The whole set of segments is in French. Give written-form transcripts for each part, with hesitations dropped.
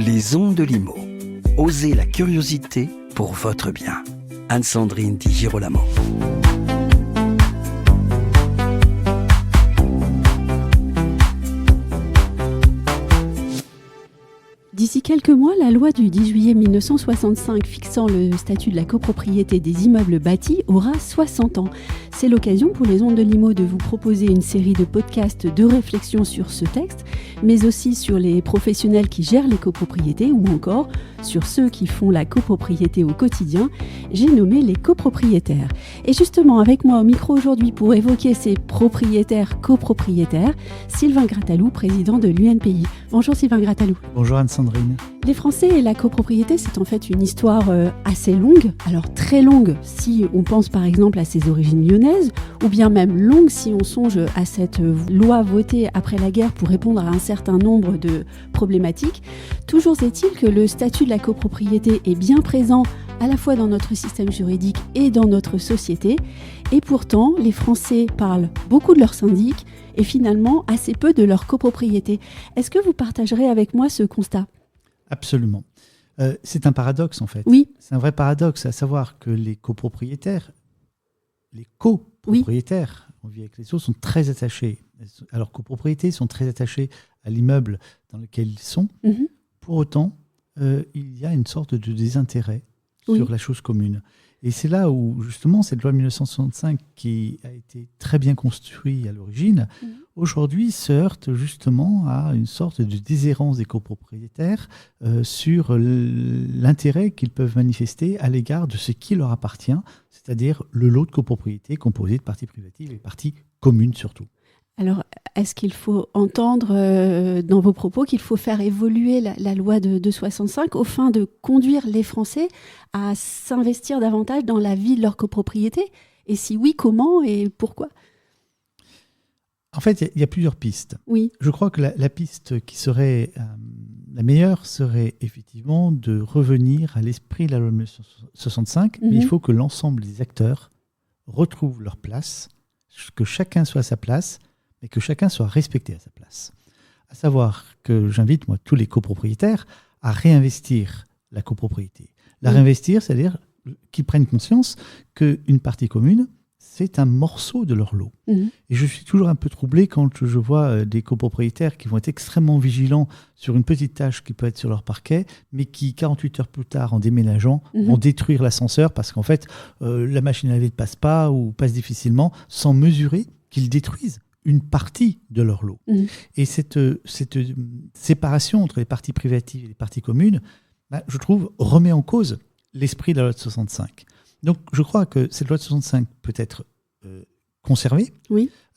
Les ondes de Limo. Osez la curiosité pour votre bien. Anne-Sandrine Di Girolamo. D'ici quelques mois, la loi du 10 juillet 1965 fixant le statut de la copropriété des immeubles bâtis aura 60 ans. C'est l'occasion pour les ondes de Limo de vous proposer une série de podcasts de réflexion sur ce texte, mais aussi sur les professionnels qui gèrent les copropriétés ou encore sur ceux qui font la copropriété au quotidien. J'ai nommé les copropriétaires. Et justement, avec moi au micro aujourd'hui pour évoquer ces propriétaires-copropriétaires, Sylvain Grattalou, président de l'UNPI. Bonjour Sylvain Grattalou. Bonjour Anne-Sandrine. Les Français et la copropriété, c'est en fait une histoire assez longue, alors très longue si on pense par exemple à ses origines lyonnaises, ou bien même longue si on songe à cette loi votée après la guerre pour répondre à un certain nombre de problématiques. Toujours est-il que le statut de la copropriété est bien présent à la fois dans notre système juridique et dans notre société, et pourtant les Français parlent beaucoup de leur syndic et finalement assez peu de leur copropriété. Est-ce que vous partagerez avec moi ce constat ? Absolument. C'est un paradoxe en fait. Oui. C'est un vrai paradoxe, à savoir que les copropriétaires, on vit avec les autres, sont très attachés. Alors copropriétés sont très attachés à l'immeuble dans lequel ils sont. Mm-hmm. Pour autant, il y a une sorte de désintérêt sur la chose commune. Et c'est là où, justement, cette loi de 1965, qui a été très bien construite à l'origine, aujourd'hui se heurte justement à une sorte de déshérence des copropriétaires sur l'intérêt qu'ils peuvent manifester à l'égard de ce qui leur appartient, c'est-à-dire le lot de copropriétés composé de parties privatives et parties communes surtout. Alors, est-ce qu'il faut entendre dans vos propos qu'il faut faire évoluer la loi de 65 au fin de conduire les Français à s'investir davantage dans la vie de leur copropriété ? Et si oui, comment et pourquoi ? En fait, il y a plusieurs pistes. Oui. Je crois que la piste qui serait la meilleure serait effectivement de revenir à l'esprit de la loi de 1965, mais il faut que l'ensemble des acteurs retrouvent leur place, que chacun soit à sa place, mais que chacun soit respecté à sa place. À savoir que j'invite, moi, tous les copropriétaires à réinvestir la copropriété. Réinvestir, c'est-à-dire qu'ils prennent conscience qu'une partie commune, c'est un morceau de leur lot. Et je suis toujours un peu troublé quand je vois des copropriétaires qui vont être extrêmement vigilants sur une petite tâche qui peut être sur leur parquet, mais qui, 48 heures plus tard, en déménageant, vont détruire l'ascenseur parce qu'en fait, la machine à laver ne passe pas ou passe difficilement, sans mesurer qu'ils détruisent une partie de leur lot. Et cette séparation entre les parties privatives et les parties communes, je trouve, remet en cause l'esprit de la loi de 65. Donc, je crois que cette loi de 65 peut être conservée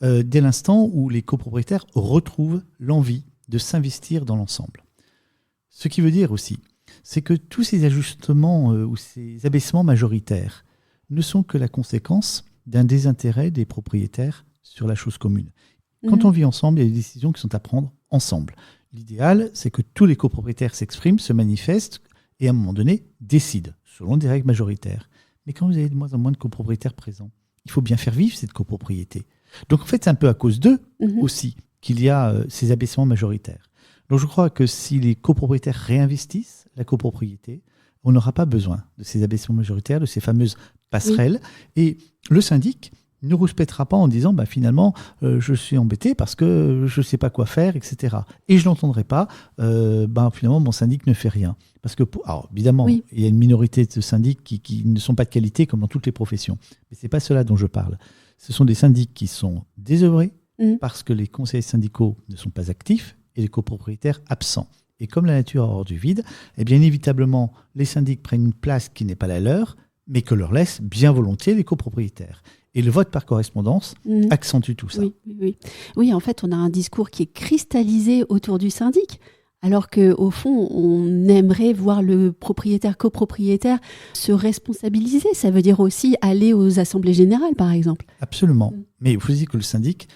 dès l'instant où les copropriétaires retrouvent l'envie de s'investir dans l'ensemble. Ce qui veut dire aussi, c'est que tous ces ajustements ou ces abaissements majoritaires ne sont que la conséquence d'un désintérêt des propriétaires sur la chose commune. Quand on vit ensemble, il y a des décisions qui sont à prendre ensemble. L'idéal, c'est que tous les copropriétaires s'expriment, se manifestent et à un moment donné décident, selon des règles majoritaires. Mais quand vous avez de moins en moins de copropriétaires présents, il faut bien faire vivre cette copropriété. Donc en fait, c'est un peu à cause d'eux aussi qu'il y a ces abaissements majoritaires. Donc je crois que si les copropriétaires réinvestissent la copropriété, on n'aura pas besoin de ces abaissements majoritaires, de ces fameuses passerelles. Et le syndic ne rouspètera pas en disant finalement je suis embêté parce que je ne sais pas quoi faire, etc. Et je n'entendrai pas finalement mon syndic ne fait rien. Parce que, alors évidemment, il y a une minorité de syndics qui ne sont pas de qualité comme dans toutes les professions. Mais ce n'est pas cela dont je parle. Ce sont des syndics qui sont désœuvrés parce que les conseillers syndicaux ne sont pas actifs et les copropriétaires absents. Et comme la nature a horreur du vide, bien inévitablement, les syndics prennent une place qui n'est pas la leur, mais que leur laissent bien volontiers les copropriétaires. Et le vote par correspondance accentue tout ça. Oui, en fait, on a un discours qui est cristallisé autour du syndic, alors qu'au fond, on aimerait voir le propriétaire, copropriétaire se responsabiliser. Ça veut dire aussi aller aux assemblées générales, par exemple. Absolument. Mais il faut dire que le syndic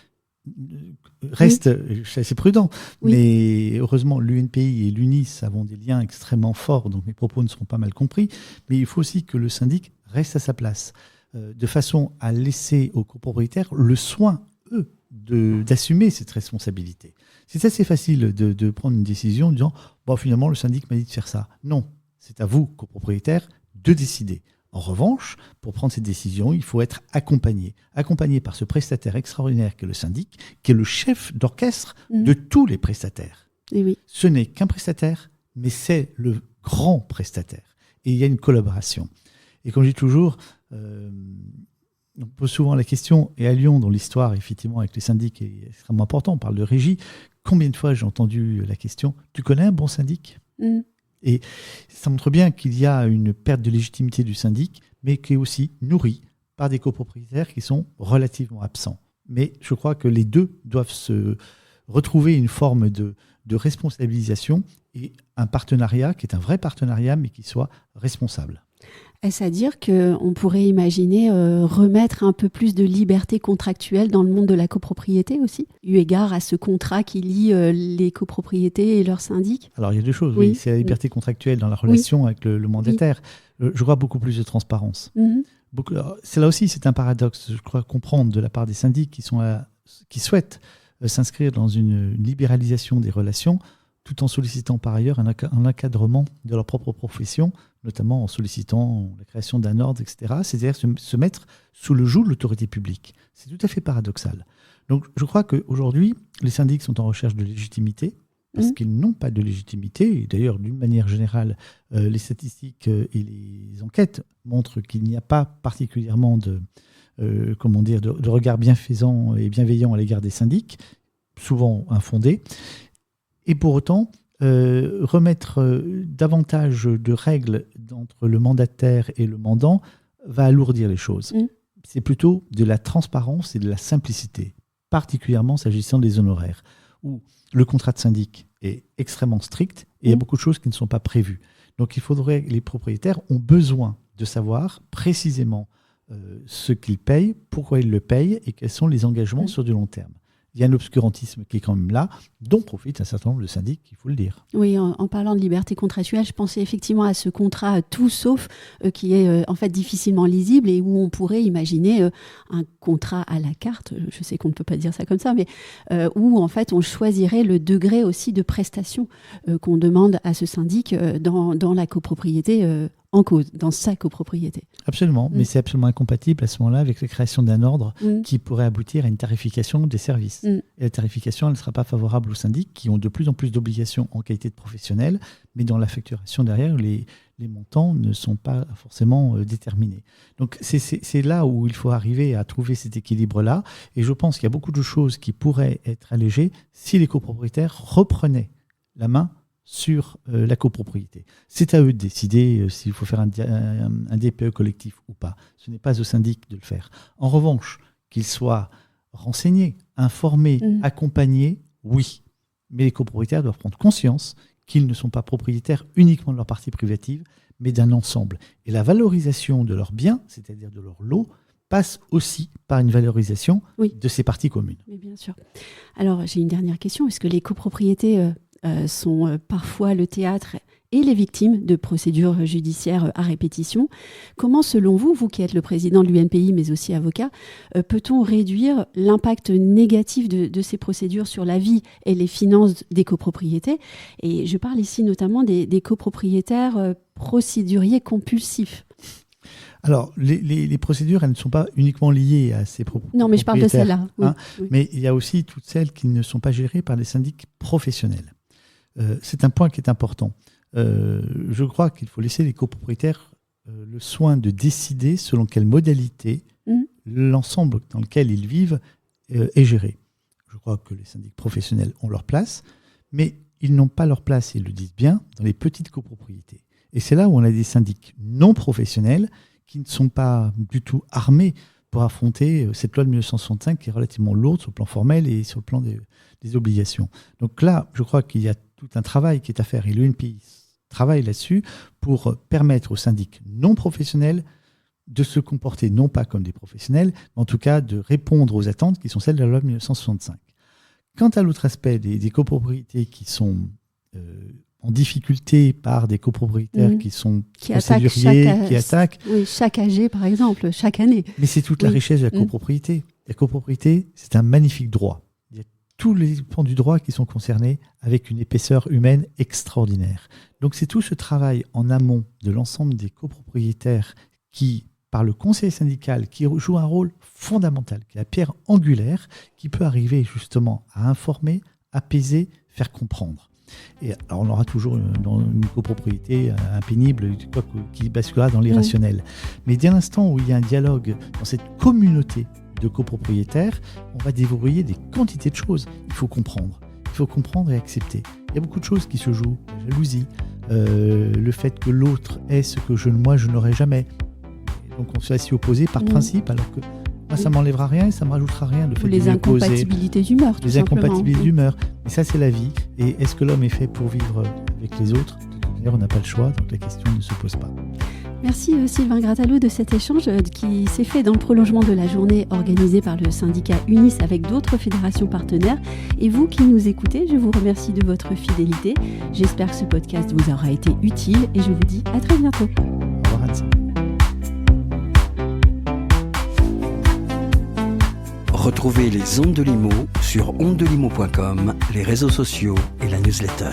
reste assez prudent. Mais heureusement, l'UNPI et l'UNIS avons des liens extrêmement forts, donc mes propos ne seront pas mal compris. Mais il faut aussi que le syndic reste à sa place, de façon à laisser aux copropriétaires le soin, eux, d'assumer cette responsabilité. C'est assez facile de prendre une décision en disant finalement, le syndic m'a dit de faire ça. Non, c'est à vous, copropriétaires, de décider. En revanche, pour prendre cette décision, il faut être accompagné par ce prestataire extraordinaire qu'est le syndic, qui est le chef d'orchestre de tous les prestataires. Et oui. Ce n'est qu'un prestataire, mais c'est le grand prestataire. Et il y a une collaboration. Et comme je dis toujours, on pose souvent la question, et à Lyon, dans l'histoire, effectivement, avec les syndics, est extrêmement important, on parle de régie. Combien de fois j'ai entendu la question « Tu connais un bon syndic ?» Et ça montre bien qu'il y a une perte de légitimité du syndic, mais qui est aussi nourrie par des copropriétaires qui sont relativement absents. Mais je crois que les deux doivent se retrouver une forme de responsabilisation et un partenariat qui est un vrai partenariat, mais qui soit responsable. Est-ce à dire qu'on pourrait imaginer remettre un peu plus de liberté contractuelle dans le monde de la copropriété aussi, eu égard à ce contrat qui lie les copropriétés et leurs syndics ? Alors il y a deux choses, oui. C'est la liberté contractuelle dans la relation avec le mandataire. Je vois beaucoup plus de transparence. C'est là aussi, c'est un paradoxe, je crois comprendre de la part des syndics qui souhaitent s'inscrire dans une libéralisation des relations, tout en sollicitant par ailleurs un encadrement de leur propre profession, notamment en sollicitant la création d'un ordre, etc. C'est-à-dire se mettre sous le joug de l'autorité publique. C'est tout à fait paradoxal. Donc je crois qu'aujourd'hui, les syndics sont en recherche de légitimité, parce qu'ils n'ont pas de légitimité. Et d'ailleurs, d'une manière générale, les statistiques et les enquêtes montrent qu'il n'y a pas particulièrement de regard bienfaisant et bienveillant à l'égard des syndics, souvent infondés. Et pour autant, remettre davantage de règles entre le mandataire et le mandant va alourdir les choses. C'est plutôt de la transparence et de la simplicité, particulièrement s'agissant des honoraires, où le contrat de syndic est extrêmement strict et il y a beaucoup de choses qui ne sont pas prévues. Donc les propriétaires ont besoin de savoir précisément ce qu'ils payent, pourquoi ils le payent et quels sont les engagements sur du long terme. Il y a un obscurantisme qui est quand même là, dont profitent un certain nombre de syndics, il faut le dire. Oui, en parlant de liberté contractuelle, je pensais effectivement à ce contrat tout sauf qui est en fait difficilement lisible et où on pourrait imaginer un contrat à la carte, je sais qu'on ne peut pas dire ça comme ça, mais où en fait on choisirait le degré aussi de prestation qu'on demande à ce syndic dans la copropriété en cause, dans sa copropriété. Absolument, mais c'est absolument incompatible à ce moment-là avec la création d'un ordre qui pourrait aboutir à une tarification des services. Et la tarification, elle ne sera pas favorable aux syndics qui ont de plus en plus d'obligations en qualité de professionnels, mais dans la facturation derrière, les montants ne sont pas forcément déterminés. Donc c'est là où il faut arriver à trouver cet équilibre-là, et je pense qu'il y a beaucoup de choses qui pourraient être allégées si les copropriétaires reprenaient la main sur la copropriété. C'est à eux de décider s'il faut faire un DPE collectif ou pas. Ce n'est pas au syndic de le faire. En revanche, qu'ils soient renseignés, informés, accompagnés, oui. Mais les copropriétaires doivent prendre conscience qu'ils ne sont pas propriétaires uniquement de leur partie privative, mais d'un ensemble. Et la valorisation de leurs biens, c'est-à-dire de leur lot, passe aussi par une valorisation de ces parties communes. Mais bien sûr. Alors, j'ai une dernière question. Est-ce que les copropriétés sont parfois le théâtre et les victimes de procédures judiciaires à répétition? Comment, selon vous, vous qui êtes le président de l'UNPI, mais aussi avocat, peut-on réduire l'impact négatif de ces procédures sur la vie et les finances des copropriétés? Et je parle ici notamment des copropriétaires procéduriers compulsifs. Alors, les procédures, elles ne sont pas uniquement liées à ces propriétaires. Non, mais je parle de celles-là. Oui, oui. Mais il y a aussi toutes celles qui ne sont pas gérées par des syndics professionnels. C'est un point qui est important. Je crois qu'il faut laisser les copropriétaires le soin de décider selon quelle modalité l'ensemble dans lequel ils vivent est géré. Je crois que les syndics professionnels ont leur place, mais ils n'ont pas leur place, ils le disent bien, dans les petites copropriétés. Et c'est là où on a des syndics non professionnels qui ne sont pas du tout armés pour affronter cette loi de 1965 qui est relativement lourde sur le plan formel et sur le plan des obligations. Donc là, je crois qu'il y a tout un travail qui est à faire et l'UNPI travaille là-dessus pour permettre aux syndics non professionnels de se comporter non pas comme des professionnels, mais en tout cas de répondre aux attentes qui sont celles de la loi de 1965. Quant à l'autre aspect des copropriétés qui sont en difficulté par des copropriétaires qui sont procéduriers, qui attaquent. Oui, chaque AG, par exemple, chaque année. Mais c'est toute la richesse de la copropriété. La copropriété, c'est un magnifique droit. tous les pans du droit qui sont concernés avec une épaisseur humaine extraordinaire. Donc c'est tout ce travail en amont de l'ensemble des copropriétaires qui, par le conseil syndical, qui joue un rôle fondamental, qui est la pierre angulaire, qui peut arriver justement à informer, apaiser, faire comprendre. Et alors on aura toujours dans une copropriété impénible qui basculera dans l'irrationnel. Mais dès l'instant où il y a un dialogue dans cette communauté de copropriétaires, on va déverrouiller des quantités de choses. Il faut comprendre et accepter. Il y a beaucoup de choses qui se jouent, la jalousie, le fait que l'autre ait ce que moi je n'aurai jamais. Donc on se fait s'y opposer par principe, alors que moi ça m'enlèvera rien et ça me rajoutera rien. Le fait les incompatibilités d'humeur. Les incompatibilités d'humeur. Mais ça c'est la vie. Et est-ce que l'homme est fait pour vivre avec les autres ? D'ailleurs on n'a pas le choix, donc la question ne se pose pas. Merci Sylvain Grattalou de cet échange qui s'est fait dans le prolongement de la journée organisée par le syndicat UNIS avec d'autres fédérations partenaires. Et vous qui nous écoutez, je vous remercie de votre fidélité. J'espère que ce podcast vous aura été utile et je vous dis à très bientôt. Au revoir Anne. Retrouvez les Ondes de Limo sur ondedelimo.com, les réseaux sociaux et la newsletter.